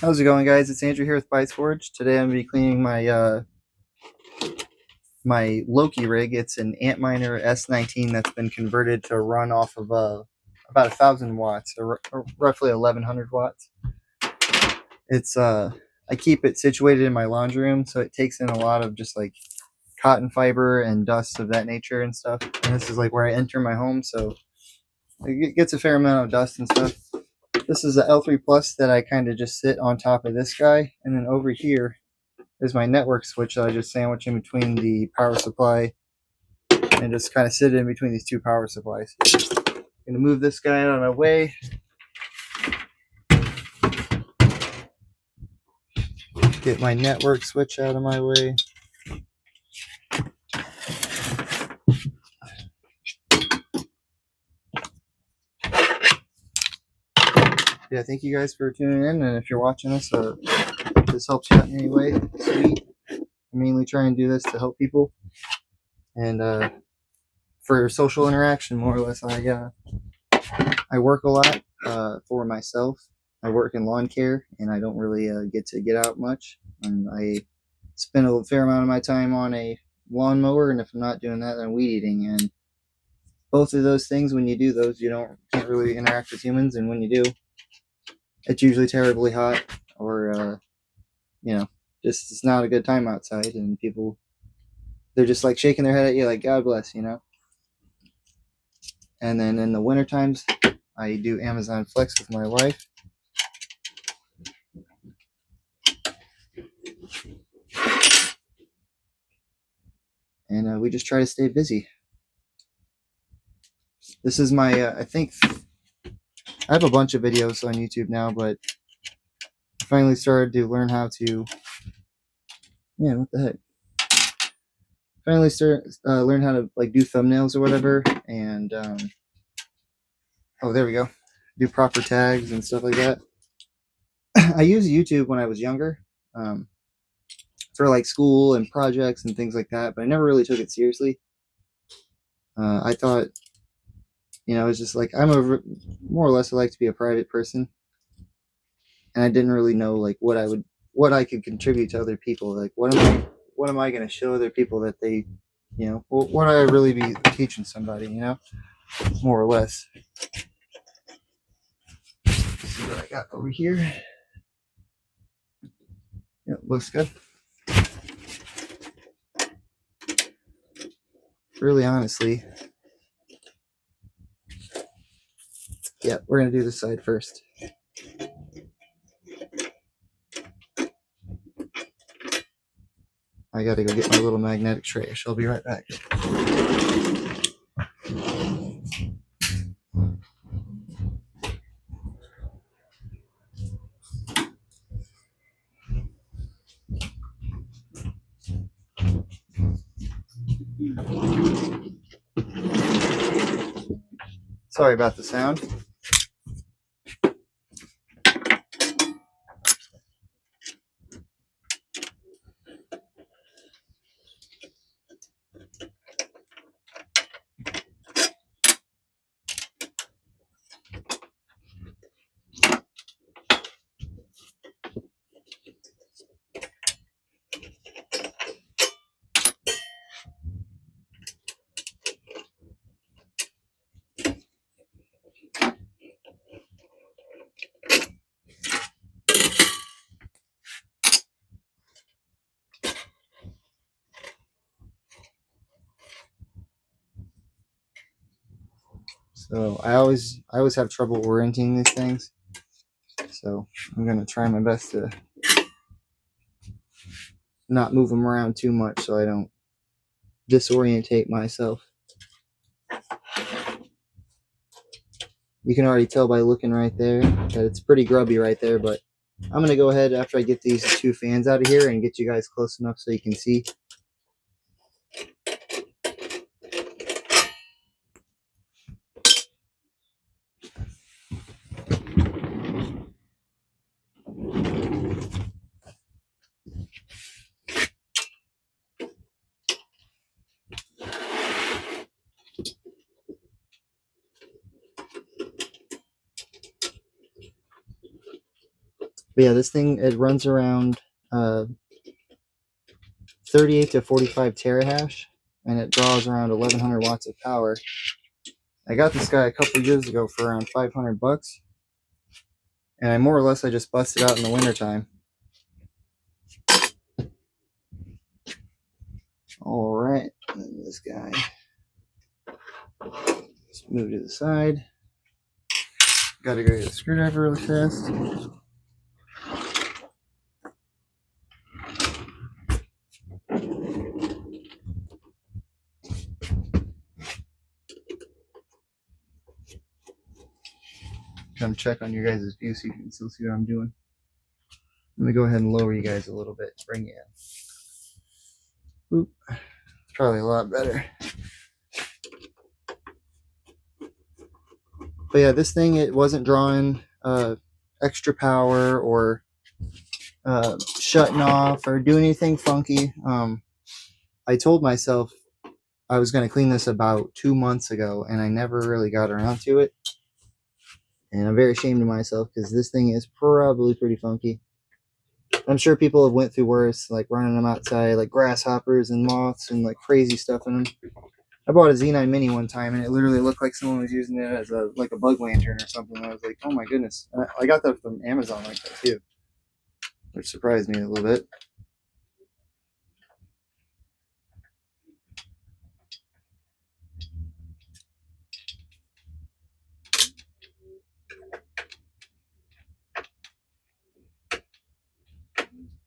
How's it going, guys? It's Andrew here with Bytes Forge. Today I'm going to be cleaning my Loki rig. It's an Antminer S19 that's been converted to run off of about 1,000 watts, or roughly 1,100 watts. It's I keep it situated in my laundry room, so it takes in a lot of just like cotton fiber and dust of that nature and stuff. And this is like where I enter my home, so it gets a fair amount of dust and stuff. This is the L3 Plus that I kind of just sit on top of this guy, and then over here is my network switch that I just sandwich in between the power supply and just kind of sit in between these two power supplies. I'm gonna move this guy out of my way. Get my network switch out of my way. Yeah, thank you guys for tuning in, and if you're watching this, if this helps you out in any way, sweet. I mainly try and do this to help people and for social interaction, more or less. I work a lot for myself. I work in lawn care, and I don't really get to get out much. And I spend a fair amount of my time on a lawnmower, and if I'm not doing that, then weed eating. And both of those things, when you do those, can't really interact with humans, and when you do, it's usually terribly hot, or just it's not a good time outside, and people, they're just like shaking their head at you like, God bless, And then in the winter times, I do Amazon Flex with my wife. And we just try to stay busy. This is my, I think, I have a bunch of videos on YouTube now, but I finally started to learn how to, man, what the heck? Finally learn how to like do thumbnails or whatever, and oh, there we go, do proper tags and stuff like that. I used YouTube when I was younger, for like school and projects and things like that, but I never really took it seriously. I thought, it's just like more or less I like to be a private person, and I didn't really know like what I could contribute to other people. Like what am I going to show other people that they, what would I really be teaching somebody, more or less. Let's see what I got over here. Yeah, looks good. Really, honestly, yeah, we're gonna do this side first. I gotta go get my little magnetic tray. I'll be right back. Sorry about the sound. So I always have trouble orienting these things. So I'm gonna try my best to not move them around too much so I don't disorientate myself. You can already tell by looking right there that it's pretty grubby right there, but I'm gonna go ahead after I get these two fans out of here and get you guys close enough so you can see. But yeah, this thing, it runs around 38 to 45 terahash, and it draws around 1100 watts of power. I got this guy a couple years ago for around 500 bucks, and I more or less I just busted out in the wintertime. All right, and this guy, let's move to the side. Gotta go get a screwdriver really fast. Come check on your guys' view so you can still see what I'm doing. I'm gonna go ahead and lower you guys a little bit, bring you in. Oop, it's probably a lot better. But yeah, this thing, it wasn't drawing extra power or shutting off or doing anything funky. I told myself I was going to clean this about 2 months ago, and I never really got around to it. And I'm very ashamed of myself because this thing is probably pretty funky. I'm sure people have went through worse, like running them outside, like grasshoppers and moths and like crazy stuff in them. I bought a Z9 Mini one time, and it literally looked like someone was using it as a bug lantern or something. I was like, oh my goodness. And I got that from Amazon like that too, which surprised me a little bit.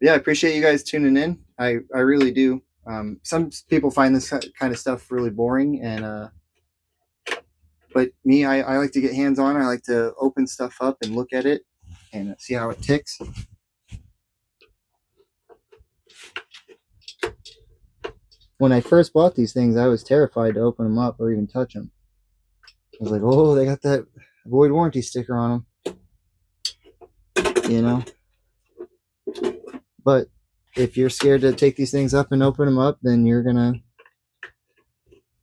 Yeah, I appreciate you guys tuning in. I really do. Some people find this kind of stuff really boring, and but me, I like to get hands on. I like to open stuff up and look at it and see how it ticks. When I first bought these things, I was terrified to open them up or even touch them. I was like, oh, they got that void warranty sticker on them, you know. But if you're scared to take these things up and open them up, then you're gonna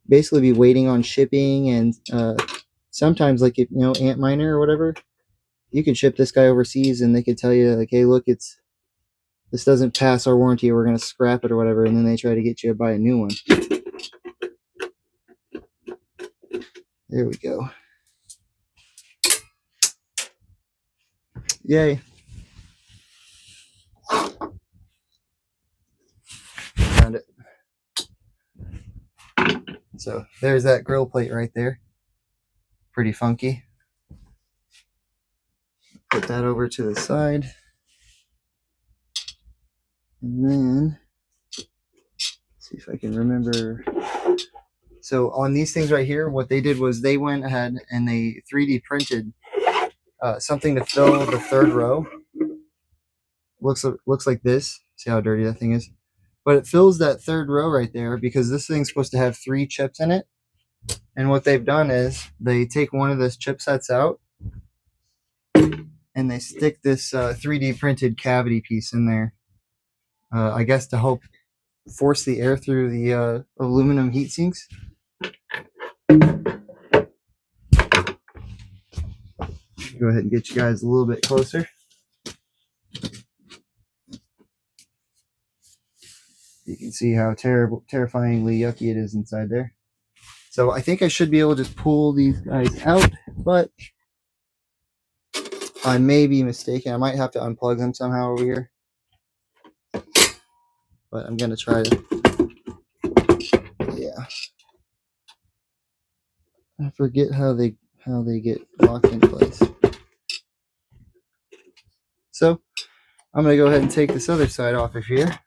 basically be waiting on shipping. And sometimes, like, if you know, Antminer or whatever, you can ship this guy overseas and they could tell you like, hey, look, this doesn't pass our warranty, we're going to scrap it or whatever, and then they try to get you to buy a new one. There we go. Yay. Found it. So there's that grill plate right there. Pretty funky. Put that over to the side. And then, see if I can remember. So on these things right here, what they did was they went ahead and they 3D printed something to fill the third row. Looks like this. See how dirty that thing is? But it fills that third row right there because this thing's supposed to have 3 chips in it. And what they've done is they take one of those chipsets out and they stick this 3D printed cavity piece in there. I guess to help force the air through the aluminum heat sinks. Go ahead and get you guys a little bit closer. You can see how terrifyingly yucky it is inside there. So I think I should be able to just pull these guys out, but I may be mistaken. I might have to unplug them somehow over here. But I'm going to try to. Yeah. I forget how they get locked in place. So I'm going to go ahead and take this other side off of here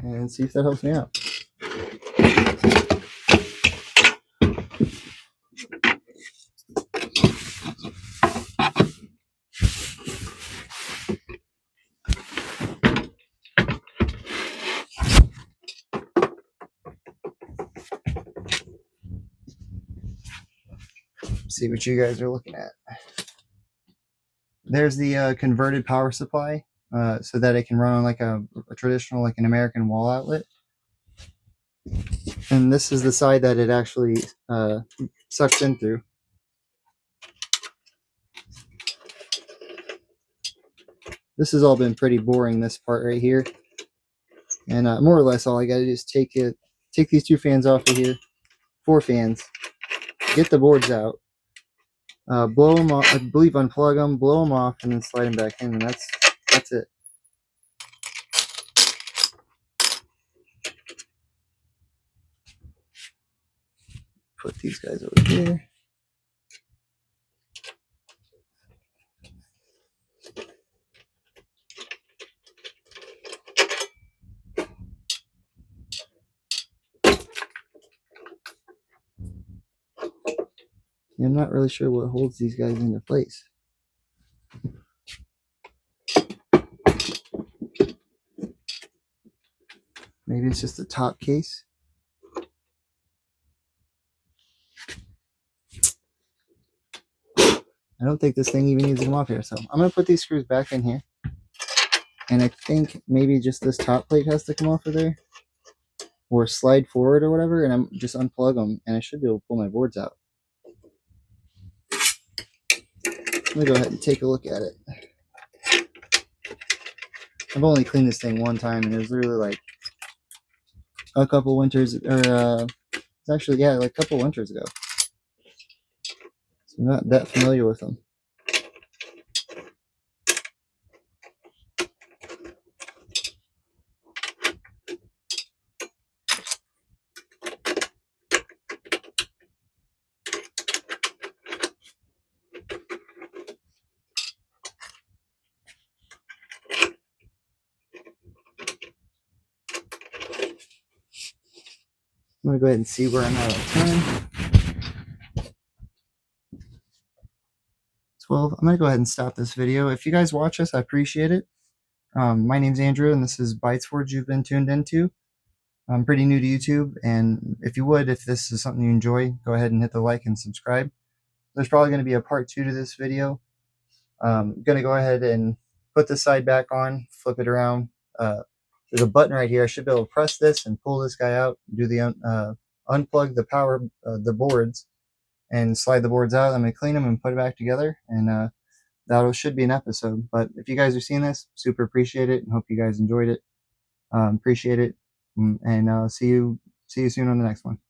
and see if that helps me out. See what you guys are looking at. There's the converted power supply so that it can run on like a traditional, like an American wall outlet. And this is the side that it actually sucks in through. This has all been pretty boring, this part right here. And more or less all I got to do is take these 2 fans off of here, 4 fans, get the boards out, blow them off, I believe unplug them, blow them off, and then slide them back in, and that's it. Put these guys over here. I'm not really sure what holds these guys into place. Maybe it's just the top case. I don't think this thing even needs to come off here. So I'm going to put these screws back in here. And I think maybe just this top plate has to come off of there. Or slide forward or whatever. And I'm just unplug them. And I should be able to pull my boards out. Let me go ahead and take a look at it. I've only cleaned this thing one time. And it was literally like a couple winters. Or it's actually, yeah, like a couple winters ago. So I'm not that familiar with them. I'm going to go ahead and see where I'm at on 10. 12. I'm going to go ahead and stop this video. If you guys watch us, I appreciate it. My name's Andrew, and this is Bytes Forge you've been tuned into. I'm pretty new to YouTube, and if you would, if this is something you enjoy, go ahead and hit the like and subscribe. There's probably going to be a part 2 to this video. I'm going to go ahead and put the side back on, flip it around. There's a button right here. I should be able to press this and pull this guy out, do the unplug the power, the boards, and slide the boards out. I'm going to clean them and put it back together, and that should be an episode. But if you guys are seeing this, super appreciate it and hope you guys enjoyed it. Appreciate it, and see you soon on the next one.